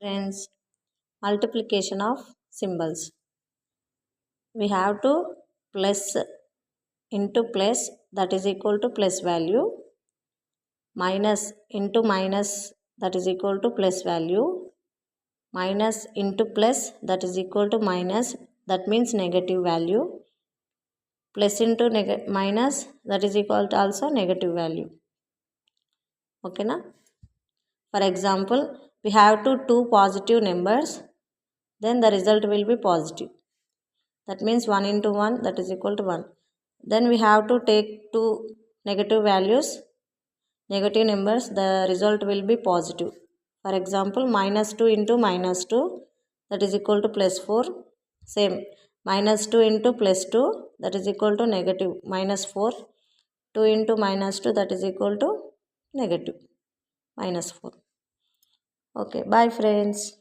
Friends, multiplication of symbols. We have to plus into plus, that is equal to plus value, minus into minus, that is equal to plus value, minus into plus, that is equal to minus, that means negative value, plus into minus, that is equal to also negative value. Okay na? For example, we have two positive numbers, then the result will be positive. That means 1 into 1, that is equal to 1. Then we have to take two negative values, negative numbers, the result will be positive. For example, minus 2 into minus 2, that is equal to plus 4. Same, minus 2 into plus 2, that is equal to negative minus 4. 2 into minus 2, that is equal to negative minus 4. Okay, bye friends.